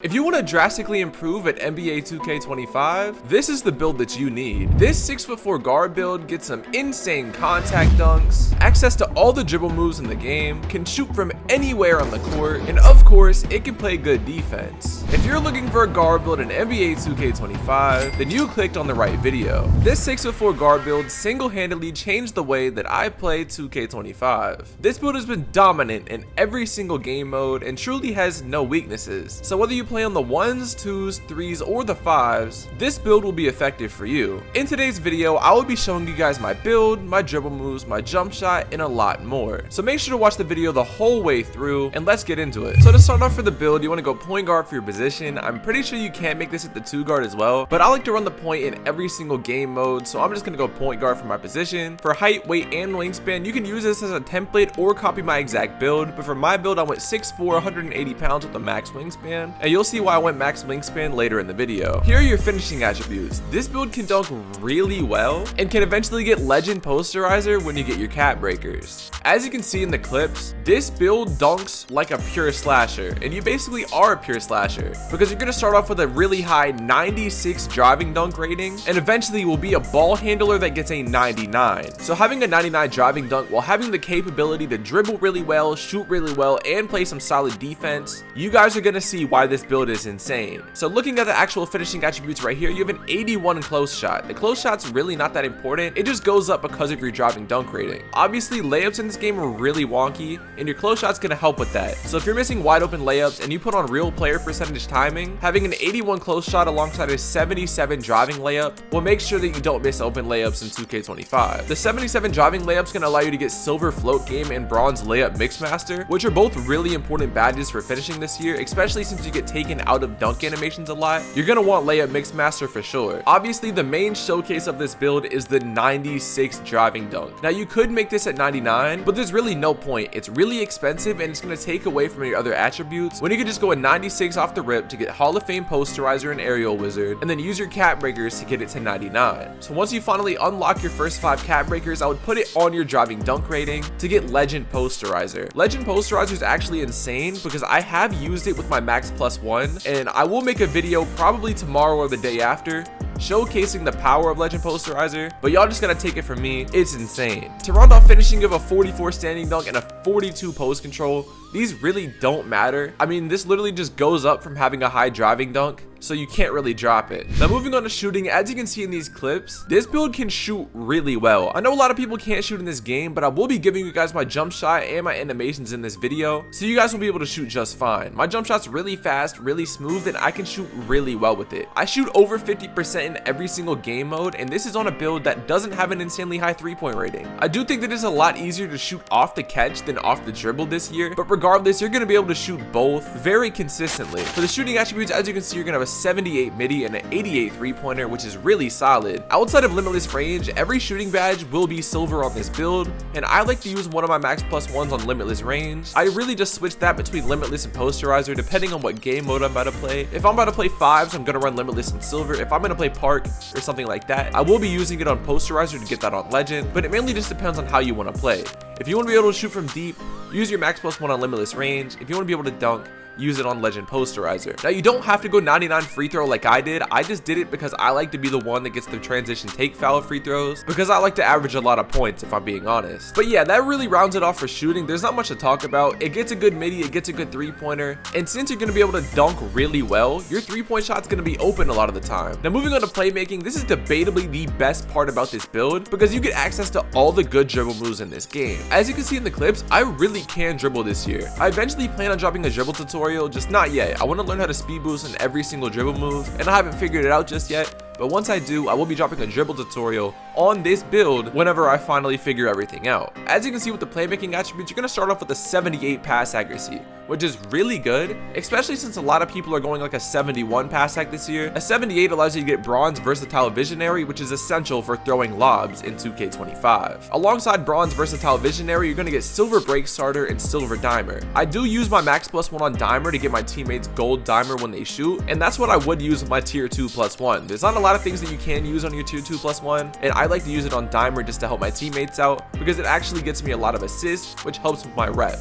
If you want to drastically improve at NBA 2K25, this is the build that you need. This 6'4" guard build gets some insane contact dunks, access to all the dribble moves in the game, can shoot from anywhere on the court, and of course, it can play good defense. If you're looking for a guard build in NBA 2K25, then you clicked on the right video. This 6'4" guard build single-handedly changed the way that I play 2K25. This build has been dominant in every single game mode and truly has no weaknesses. So whether you play on the 1s, 2s, 3s, or the 5s, this build will be effective for you. In today's video, I will be showing you guys my build, my dribble moves, my jump shot, and a lot more. So make sure to watch the video the whole way through, and let's get into it. So to start off for the build, you want to go point guard for your position. I'm pretty sure you can make this at the 2 guard as well, but I like to run the point in every single game mode, so I'm just going to go point guard for my position. For height, weight, and wingspan, you can use this as a template or copy my exact build, but for my build, I went 6'4", 180 pounds with a max wingspan, and you'll see why I went max wingspan later in the video. Here are your finishing attributes. This build can dunk really well and can eventually get legend posterizer when you get your cap breakers. As you can see in the clips, this build dunks like a pure slasher, and you basically are a pure slasher because you're going to start off with a really high 96 driving dunk rating and eventually will be a ball handler that gets a 99. So having a 99 driving dunk while having the capability to dribble really well, shoot really well, and play some solid defense, you guys are going to see why this build is insane. So looking at the actual finishing attributes right here, you have an 81 close shot. The close shot's really not that important. It just goes up because of your driving dunk rating. Obviously, layups in this game are really wonky, and your close shot's gonna help with that. So if you're missing wide open layups and you put on real player percentage timing, having an 81 close shot alongside a 77 driving layup will make sure that you don't miss open layups in 2K25. The 77 driving layup's gonna allow you to get silver float game and bronze layup mixmaster, which are both really important badges for finishing this year, especially since you get taken out of dunk animations a lot. You're gonna want layup mixmaster for sure. Obviously, the main showcase of this build is the 96 driving dunk. Now you could make this at 99, but there's really no point. It's really expensive and it's gonna take away from your other attributes when you could just go a 96 off the rip to get Hall of Fame posterizer and aerial wizard, and then use your cap breakers to get it to 99. So once you finally unlock your first 5 cap breakers, I would put it on your driving dunk rating to get legend posterizer. Legend posterizer is actually insane because I have used it with my max +1, and I will make a video probably tomorrow or the day after showcasing the power of legend posterizer, but y'all just gotta take it from me, it's insane. To round off finishing, you have a 44 standing dunk and a 42 post control. These really don't matter. I mean, this literally just goes up from having a high driving dunk, so you can't really drop it. Now moving on to shooting, as you can see in these clips, this build can shoot really well. I know a lot of people can't shoot in this game, but I will be giving you guys my jump shot and my animations in this video, so you guys will be able to shoot just fine. My jump shot's really fast, really smooth, and I can shoot really well with it. I shoot over 50% in every single game mode, and this is on a build that doesn't have an insanely high 3-point rating. I do think that it's a lot easier to shoot off the catch than off the dribble this year, but regardless, you're going to be able to shoot both very consistently. For the shooting attributes, as you can see, you're going to have a 78 midi and an 88 3-pointer, which is really solid. Outside of limitless range, every shooting badge will be silver on this build, and I like to use one of my max +1s on limitless range. I really just switch that between limitless and posterizer depending on what game mode I'm about to play. If I'm about to play 5s, I'm going to run limitless and silver. If I'm going to play park or something like that, I will be using it on posterizer to get that on legend, but it mainly just depends on how you want to play. If you want to be able to shoot from deep, use your max +1 on limitless range. If you want to be able to dunk, use it on legend posterizer. Now you don't have to go 99 free throw like I did. I just did it because I like to be the one that gets the transition take foul free throws, because I like to average a lot of points if I'm being honest. But yeah, that really rounds it off for shooting. There's not much to talk about. It gets a good midi, it gets a good 3-pointer, and since you're going to be able to dunk really well, your 3-point shot's going to be open a lot of the time. Now moving on to playmaking, this is debatably the best part about this build because you get access to all the good dribble moves in this game. As you can see in the clips, I really can dribble this year. I eventually plan on dropping a dribble tutorial, just not yet. I want to learn how to speed boost in every single dribble move, and I haven't figured it out just yet. But once I do, I will be dropping a dribble tutorial on this build whenever I finally figure everything out. As you can see with the playmaking attributes, you're going to start off with a 78 pass accuracy, which is really good, especially since a lot of people are going like a 71 pass hack this year. A 78 allows you to get bronze versatile visionary, which is essential for throwing lobs in 2K25. Alongside bronze versatile visionary, you're going to get silver break starter and silver dimer. I do use my max +1 on dimer to get my teammates gold dimer when they shoot, and that's what I would use with my tier 2 +1. There's not a lot of things that you can use on your tier 2 +1, and I like to use it on dimer just to help my teammates out because it actually gets me a lot of assists, which helps with my rep.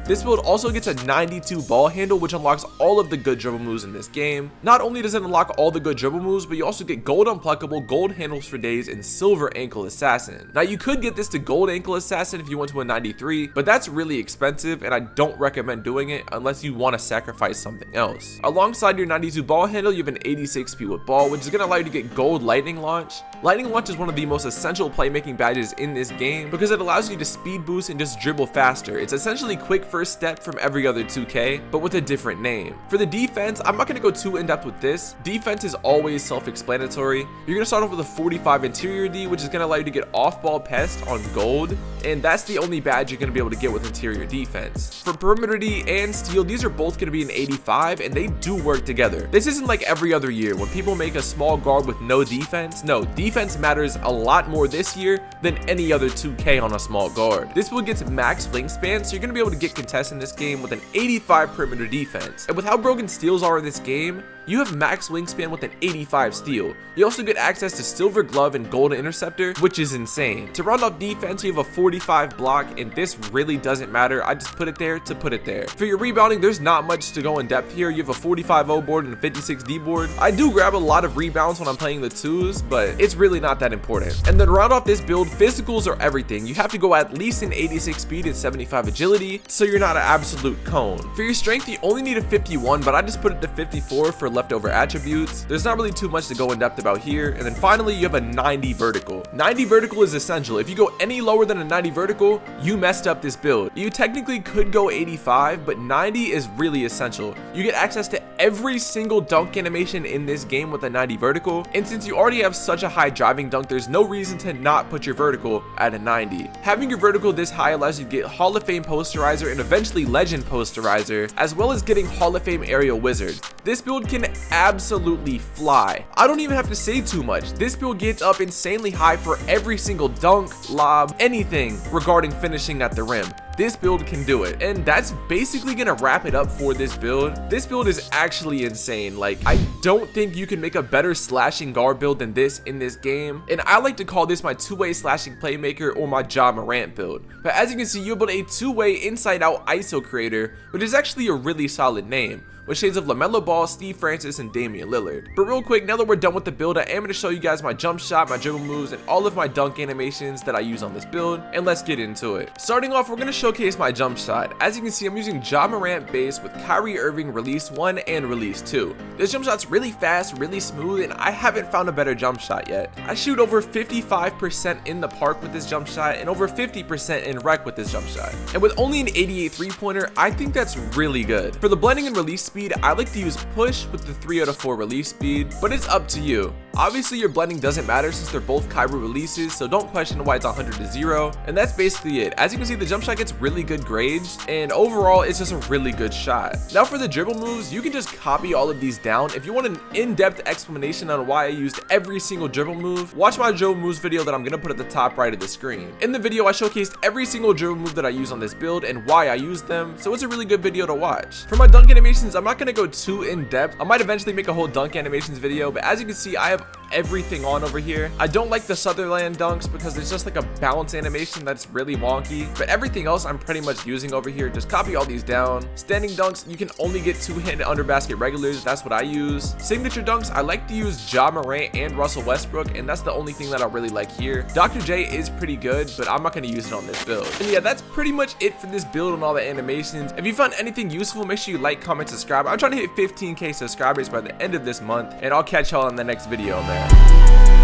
This build also gets a 92 ball handle, which unlocks all of the good dribble moves in this game. Not only does it unlock all the good dribble moves, but you also get gold unpluckable, gold handles for days, and silver ankle assassin. Now you could get this to gold ankle assassin if you went to a 93, but that's really expensive and I don't recommend doing it unless you want to sacrifice something else. Alongside your 92 ball handle, you have an 86 speed with ball, which is going to allow you to get gold lightning launch. Lightning launch is one of the most essential playmaking badges in this game because it allows you to speed boost and just dribble faster. It's essentially quick first step from every other 2K, but with a different name. For the defense, I'm not going to go too in depth with this. Defense is always self-explanatory. You're going to start off with a 45 interior D, which is going to allow you to get off-ball pest on gold, and that's the only badge you're going to be able to get with interior defense. For perimeter D and steal, these are both going to be an 85, and they do work together. This isn't like every other year when people make a small guard with no defense. No, defense matters a lot more this year than any other 2K on a small guard. This build gets max wingspan, so you're going to be able to get contests in this game with an 85 perimeter defense. And with how broken steals are in this game, you have max wingspan with an 85 steal. You also get access to silver glove and gold interceptor, which is insane. To round off defense, you have a 45 block, and this really doesn't matter. I just put it there to put it there. For your rebounding, there's not much to go in depth here. You have a 45 O board and a 56 D board. I do grab a lot of rebounds when I'm playing the twos, but it's really not that important. And then to round off this build, physicals are everything. You have to go at least an 86 speed and 75 agility, so you're not an absolute cone. For your strength, you only need a 51, but I just put it to 54 for leftover attributes. There's not really too much to go in depth about here. And then finally, you have a 90 vertical. 90 vertical is essential. If you go any lower than a 90 vertical, you messed up this build. You technically could go 85, but 90 is really essential. You get access to every single dunk animation in this game with a 90 vertical, and since you already have such a high driving dunk, there's no reason to not put your vertical at a 90. Having your vertical this high allows you to get Hall of Fame posterizer and eventually legend posterizer, as well as getting Hall of Fame aerial wizard. This build can absolutely fly. I don't even have to say too much. This build gets up insanely high for every single dunk, lob, anything regarding finishing at the rim. This build can do it, and that's basically gonna wrap it up for this build. This build is actually insane. Like, I don't think you can make a better slashing guard build than this in this game, and I like to call this my two-way slashing playmaker or my Ja Morant build. But as you can see, you build a two-way inside-out ISO creator, which is actually a really solid name, with shades of LaMelo Ball, Steve Francis, and Damian Lillard. But real quick, now that we're done with the build, I am going to show you guys my jump shot, my dribble moves, and all of my dunk animations that I use on this build, and let's get into it. Starting off, we're going to showcase my jump shot. As you can see, I'm using Ja Morant base with Kyrie Irving release 1 and release 2. This jump shot's really fast, really smooth, and I haven't found a better jump shot yet. I shoot over 55% in the park with this jump shot, and over 50% in rec with this jump shot. And with only an 88 3-pointer, I think that's really good. For the blending and release speed, I like to use push with the 3 out of 4 release speed, but it's up to you. Obviously, your blending doesn't matter since they're both Kyrie releases, so don't question why it's 100 to 0. And that's basically it. As you can see, the jump shot gets really good grades, and overall, it's just a really good shot. Now for the dribble moves, you can just copy all of these down. If you want an in-depth explanation on why I used every single dribble move, watch my dribble moves video that I'm gonna put at the top right of the screen. In the video, I showcased every single dribble move that I use on this build and why I used them, so it's a really good video to watch. For my dunk animations, I'm not gonna go too in depth. I might eventually make a whole dunk animations video, but as you can see, I have everything on over here. I don't like the Sutherland dunks because it's just like a bounce animation that's really wonky, but everything else I'm pretty much using over here. Just copy all these down. Standing dunks, you can only get two-handed under basket regulars. That's what I use. Signature dunks, I like to use Ja Morant and Russell Westbrook, and that's the only thing that I really like here. Dr. J is pretty good, but I'm not going to use it on this build. And yeah, that's pretty much it for this build and all the animations. If you found anything useful, make sure you like, comment, subscribe. I'm trying to hit 15K subscribers by the end of this month, and I'll catch y'all in the next video, man.